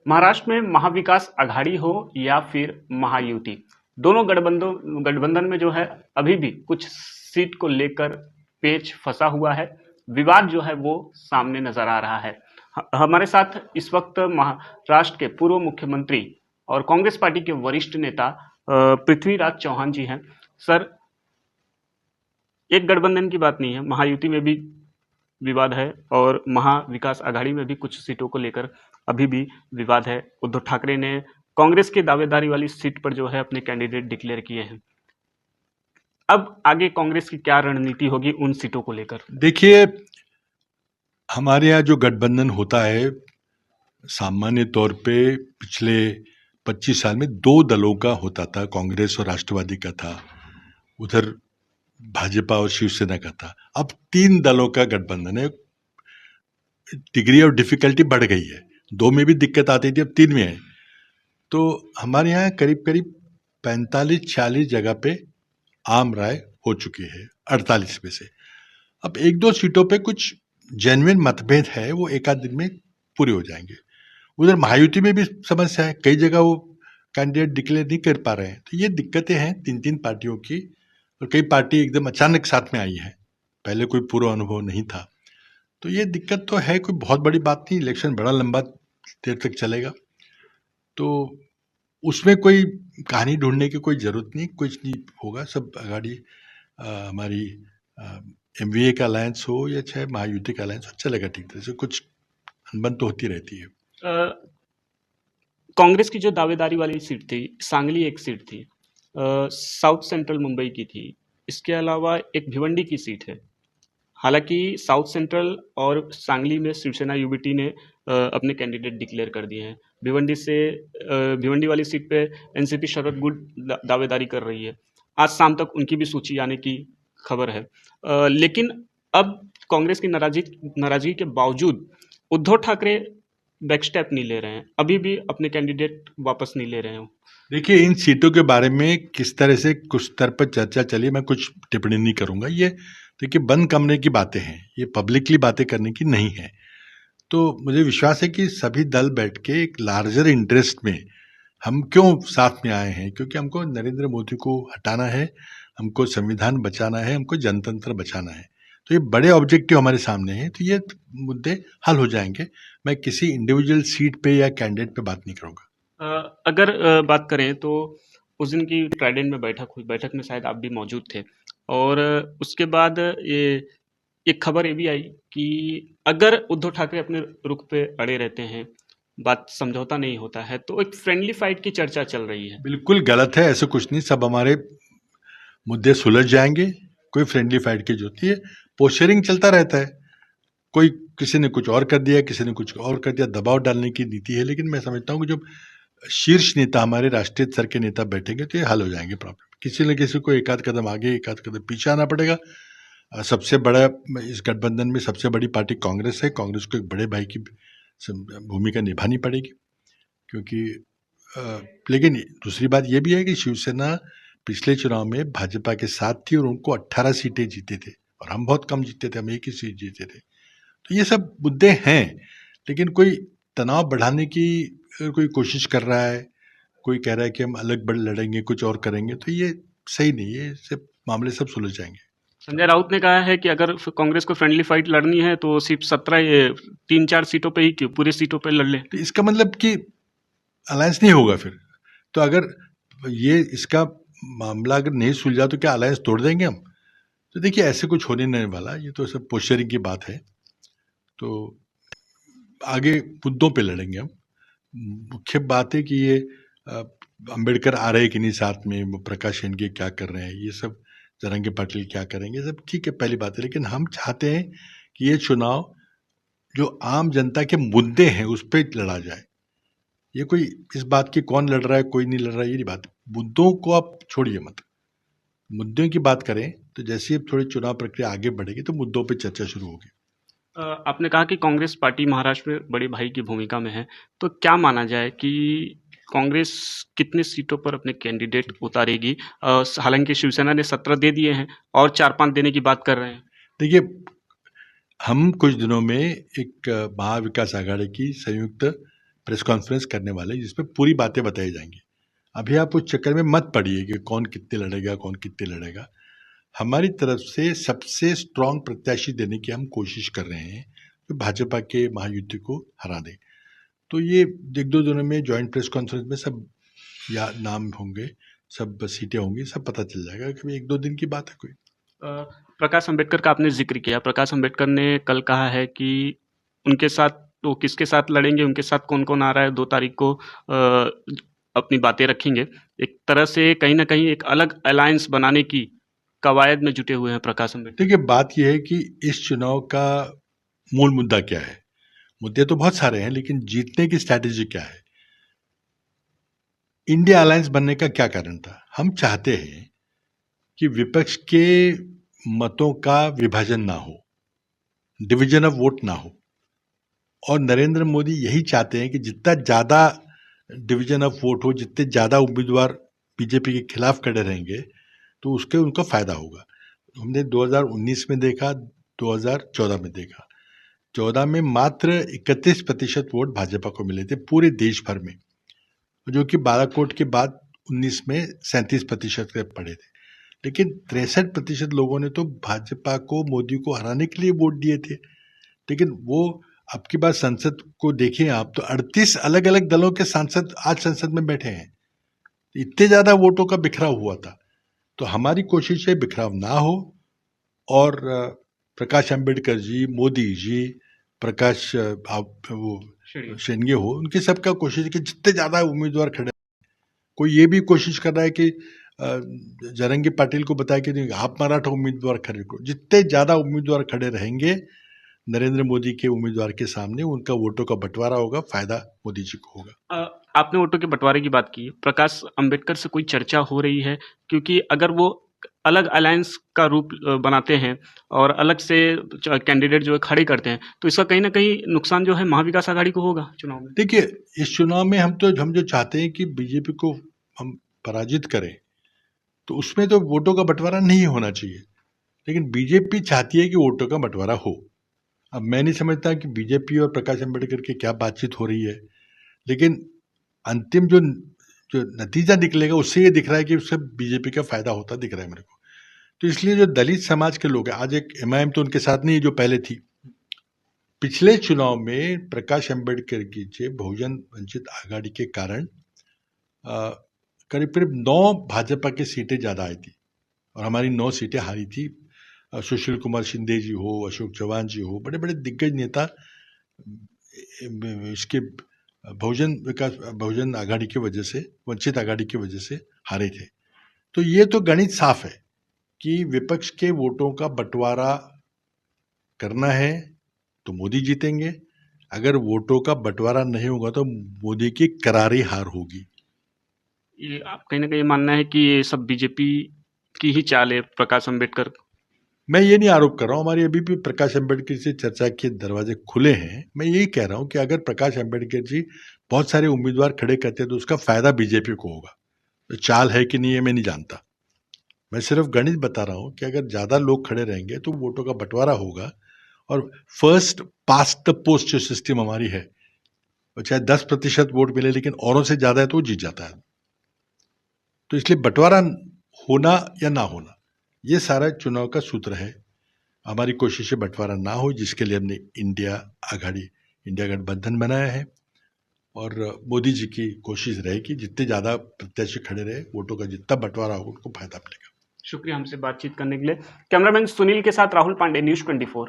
महाराष्ट्र में महाविकास अघाड़ी हो या फिर महायुति, दोनों गठबंधन में जो है अभी भी कुछ सीट को लेकर पेच फंसा हुआ है। विवाद जो है वो सामने नजर आ रहा है। हमारे साथ इस वक्त महाराष्ट्र के पूर्व मुख्यमंत्री और कांग्रेस पार्टी के वरिष्ठ नेता पृथ्वीराज चौहान जी हैं। सर, एक गठबंधन की बात नहीं है, महायुति में भी विवाद है और महाविकास आघाड़ी में भी कुछ सीटों को लेकर अभी भी विवाद है। उद्धव ठाकरे ने कांग्रेस की दावेदारी वाली सीट पर जो है अपने कैंडिडेट डिक्लेयर किए हैं। अब आगे कांग्रेस की क्या रणनीति होगी उन सीटों को लेकर? देखिए, हमारे यहाँ जो गठबंधन होता है, सामान्य तौर पे पिछले 25 साल में दो दलों का होता था, कांग्रेस और राष्ट्रवादी का था, उधर भाजपा और शिवसेना का था। अब 3 दलों का गठबंधन है। डिग्री ऑफ डिफिकल्टी बढ़ गई है, 2 में भी दिक्कत आती थी, अब 3 में है। तो हमारे यहाँ करीब करीब 45-46 जगह पे आम राय हो चुकी है, 48 में से। अब 1-2 सीटों पे कुछ जेन्युइन मतभेद है, वो एक आध दिन में पूरे हो जाएंगे। उधर महायुति में भी समस्या है, कई जगह वो कैंडिडेट डिक्लेयर नहीं कर पा रहे हैं। तो ये दिक्कतें हैं 3-3 पार्टियों की, और कई पार्टी एकदम अचानक साथ में आई है, पहले कोई पूर्व अनुभव नहीं था। तो ये दिक्कत तो है, कोई बहुत बड़ी बात नहीं। इलेक्शन बड़ा लंबा देर तक चलेगा, तो उसमें कोई कहानी ढूंढने की कोई ज़रूरत नहीं, कुछ नहीं होगा। सब अगाड़ी हमारी एमवीए का अलायंस हो या चाहे महायुति का अलायंस हो, चलेगा ठीक तरह से। कुछ अनबन तो होती रहती है। कांग्रेस की जो दावेदारी वाली सीट थी, सांगली एक सीट थी, साउथ सेंट्रल मुंबई की थी, इसके अलावा एक भिवंडी की सीट है। हालांकि साउथ सेंट्रल और सांगली में शिवसेना यूबीटी ने अपने कैंडिडेट डिक्लेयर कर दिए हैं। भिवंडी वाली सीट पे एनसीपी शरद गुड दावेदारी कर रही है। आज शाम तक उनकी भी सूची आने की खबर है। लेकिन अब कांग्रेस की नाराजगी के बावजूद उद्धव ठाकरे बैकस्टेप नहीं ले रहे हैं, अभी भी अपने कैंडिडेट वापस नहीं ले रहे हैं। देखिए, इन सीटों के बारे में किस तरह से कुछ स्तर पर चर्चा चली, मैं कुछ टिप्पणी नहीं करूंगा। ये देखिए, बंद कमरे की बातें हैं, ये पब्लिकली बातें करने की नहीं है। तो मुझे विश्वास है कि सभी दल बैठ के एक लार्जर इंटरेस्ट में हम क्यों साथ में आए हैं, क्योंकि हमको नरेंद्र मोदी को हटाना है, हमको संविधान बचाना है, हमको जनतंत्र बचाना है। तो ये बड़े ऑब्जेक्टिव हमारे सामने हैं, तो ये मुद्दे हल हो जाएंगे। मैं किसी इंडिविजुअल सीट पे या कैंडिडेट पे बात नहीं करूंगा। अगर बात करें तो उस दिन की ट्राइडेंट में बैठक हुई, बैठक में शायद आप भी मौजूद थे, और उसके बाद ये एक खबर ये भी आई कि अगर उद्धव ठाकरे अपने रुख पे अड़े रहते हैं, बात समझौता नहीं होता है, तो एक फ्रेंडली फाइट की चर्चा चल रही है। बिल्कुल गलत है, ऐसे कुछ नहीं। सब हमारे मुद्दे सुलझ जाएंगे, कोई फ्रेंडली फाइट की जरूरत नहीं है। पोस्चरिंग चलता रहता है, कोई किसी ने कुछ और कर दिया, किसी ने कुछ और कर दिया, दबाव डालने की नीति है। लेकिन मैं समझता हूँ कि जब शीर्ष नेता, हमारे राष्ट्रीय स्तर के नेता बैठेंगे तो ये हल हो जाएंगे प्रॉब्लम। किसी न किसी को एक आध कदम आगे, एक आध कदम पीछे आना पड़ेगा। सबसे बड़ा इस गठबंधन में सबसे बड़ी पार्टी कांग्रेस है, कांग्रेस को एक बड़े भाई की भूमिका निभानी पड़ेगी, क्योंकि लेकिन दूसरी बात यह भी है कि शिवसेना पिछले चुनाव में भाजपा के साथ थी और उनको 18 सीटें जीते थे, और हम बहुत कम जीते थे, हम 1 ही सीट जीते थे। तो ये सब मुद्दे हैं, लेकिन कोई तनाव बढ़ाने की अगर कोई कोशिश कर रहा है, कोई कह रहा है कि हम अलग बड़ लड़ेंगे, कुछ और करेंगे, तो ये सही नहीं है। सब मामले सब सुलझ जाएंगे। संजय राउत ने कहा है कि अगर कांग्रेस को फ्रेंडली फाइट लड़नी है तो सिर्फ 3-4 सीटों पे ही क्यों, पूरी सीटों पे लड़ ले। तो इसका मतलब कि अलायंस नहीं होगा फिर। तो अगर ये इसका मामला अगर नहीं सुलझा तो क्या अलायंस तोड़ देंगे हम? तो देखिए, ऐसे कुछ होने नहीं वाला, ये तो सब पोस्चरिंग की बात है। तो आगे मुद्दों पे लड़ेंगे हम। मुख्य बात है कि ये अंबेडकर आ रहे कि नहीं साथ में, प्रकाश शेंडगे क्या कर रहे हैं, ये सब जरंगे पाटिल क्या करेंगे, सब ठीक है, पहली बात है। लेकिन हम चाहते हैं कि ये चुनाव जो आम जनता के मुद्दे हैं उस पर लड़ा जाए। ये कोई इस बात की कौन लड़ रहा है, कोई नहीं लड़ रहा है, ये नहीं बात। मुद्दों को आप छोड़िए मत, मुद्दों की बात करें। तो जैसे थोड़ी चुनाव प्रक्रिया आगे बढ़ेगी तो मुद्दों पे चर्चा शुरू होगी। आपने कहा कि कांग्रेस पार्टी महाराष्ट्र में बड़े भाई की भूमिका में है, तो क्या माना जाए कि कांग्रेस कितनी सीटों पर अपने कैंडिडेट उतारेगी? हालांकि शिवसेना ने 17 दे दिए हैं और 4-5 देने की बात कर रहे हैं। देखिए, हम कुछ दिनों में एक महाविकास आघाड़ी की संयुक्त प्रेस कॉन्फ्रेंस करने वाले हैं जिसमें पूरी बातें बताई जाएंगी। अभी आप उस चक्कर में मत पड़िए कि कौन कितने लड़ेगा, कौन कितने लड़ेगा। हमारी तरफ से सबसे स्ट्रांग प्रत्याशी देने की हम कोशिश कर रहे हैं जो भाजपा के महायुति को हरा दे। तो ये एक दो दिनों में ज्वाइंट प्रेस कॉन्फ्रेंस में सब या नाम होंगे, सब सीटें होंगी, सब पता चल जाएगा कि एक दो दिन की बात है कोई। प्रकाश अंबेडकर का आपने जिक्र किया। प्रकाश अंबेडकर ने कल कहा है कि उनके साथ वो किसके साथ लड़ेंगे, उनके साथ कौन कौन आ रहा है, 2 तारीख को अपनी बातें रखेंगे। एक तरह से कहीं ना कहीं एक अलग अलायंस बनाने की कवायद में जुटे हुए हैं प्रकाश अंबेडकर। देखिए, बात यह है कि इस चुनाव का मूल मुद्दा क्या है। मुद्दे तो बहुत सारे हैं, लेकिन जीतने की स्ट्रैटेजी क्या है। इंडिया अलायंस बनने का क्या कारण था। हम चाहते हैं कि विपक्ष के मतों का विभाजन ना हो, डिवीजन ऑफ वोट ना हो, और नरेंद्र मोदी यही चाहते हैं कि जितना ज़्यादा डिवीजन ऑफ वोट हो, जितने ज़्यादा उम्मीदवार बीजेपी के खिलाफ खड़े रहेंगे तो उसके उनका फायदा होगा। हमने 2019 में देखा, 2014 में देखा। 14 में मात्र 31% वोट भाजपा को मिले थे पूरे देश भर में, जो कि बालाकोट के बाद 19 में 37% के पड़े थे। लेकिन 63% लोगों ने तो भाजपा को, मोदी को हराने के लिए वोट दिए थे। लेकिन वो अब की बार संसद को देखिए आप, तो 38 अलग अलग दलों के सांसद आज संसद में बैठे हैं। इतने ज्यादा वोटों का बिखराव हुआ था। तो हमारी कोशिश है बिखराव ना हो, और प्रकाश अंबेडकर जी, मोदी जी, प्रकाश वो शेंगे हो, उनकी सबका कोशिश है कि जितने ज्यादा उम्मीदवार खड़े। कोई ये भी कोशिश कर रहा है कि जरंगी पाटिल को बताया कि आप मराठा उम्मीदवार खड़े करो। जितने ज्यादा उम्मीदवार खड़े रहेंगे नरेंद्र मोदी के उम्मीदवार के सामने, उनका वोटों का बंटवारा होगा, फायदा मोदी जी को होगा। आपने वोटों के बंटवारे की बात की। प्रकाश अंबेडकर से कोई चर्चा हो रही है? क्योंकि अगर वो अलग अलायंस का रूप बनाते हैं और अलग से कैंडिडेट जो है खड़े करते हैं, तो इसका कहीं ना कहीं नुकसान जो है महाविकास आघाड़ी को होगा चुनाव में। देखिए, इस चुनाव में हम जो चाहते हैं कि बीजेपी को हम पराजित करें, तो उसमें तो वोटों का बंटवारा नहीं होना चाहिए। लेकिन बीजेपी चाहती है कि वोटों का बंटवारा हो। अब मैं नहीं समझता कि बीजेपी और प्रकाश अंबेडकर की क्या बातचीत हो रही है, लेकिन अंतिम जो नतीजा निकलेगा उससे ये दिख रहा है कि उससे बीजेपी का फायदा होता दिख रहा है मेरे को। तो इसलिए जो दलित समाज के लोग हैं, आज एक एमआईएम तो उनके साथ नहीं है जो पहले थी। पिछले चुनाव में प्रकाश अंबेडकर की बहुजन वंचित आघाड़ी के कारण करीब करीब 9 भाजपा की सीटें ज्यादा आई थी और हमारी 9 सीटें हारी थी। सुशील कुमार शिंदे जी हो, अशोक चौहान जी हो, बड़े बड़े दिग्गज नेता इसके बहुजन आघाड़ी की वजह से, वंचित आघाड़ी की वजह से हारे थे। तो ये तो गणित साफ है कि विपक्ष के वोटों का बंटवारा करना है तो मोदी जीतेंगे। अगर वोटों का बंटवारा नहीं होगा तो मोदी की करारी हार होगी। ये आप कहीं ना कहीं मानना है कि ये सब बीजेपी की ही चाल है प्रकाश अंबेडकर? मैं ये नहीं आरोप कर रहा हूँ, हमारी अभी भी प्रकाश अंबेडकर से चर्चा के दरवाजे खुले हैं। मैं यही कह रहा हूँ कि अगर प्रकाश अंबेडकर जी बहुत सारे उम्मीदवार खड़े करते हैं तो उसका फायदा बीजेपी को होगा। तो चाल है कि नहीं है मैं नहीं जानता, मैं सिर्फ गणित बता रहा हूँ कि अगर ज्यादा लोग खड़े रहेंगे तो वोटों का बंटवारा होगा। और फर्स्ट पास्ट द पोस्ट जो सिस्टम हमारी है, और चाहे 10% वोट मिले लेकिन औरों से ज्यादा है तो वो जीत जाता है। तो इसलिए बंटवारा होना या ना होना ये सारा चुनाव का सूत्र है। हमारी कोशिश है बंटवारा ना हो, जिसके लिए हमने इंडिया आघाड़ी, इंडिया गठबंधन बनाया है। और मोदी जी की कोशिश रहेगी जितने ज्यादा प्रत्याशी खड़े रहे, वोटों का जितना बंटवारा होगा उनको फायदा मिलेगा। शुक्रिया हमसे बातचीत करने के लिए। कैमरामैन सुनील के साथ राहुल पांडे, न्यूज़ 24।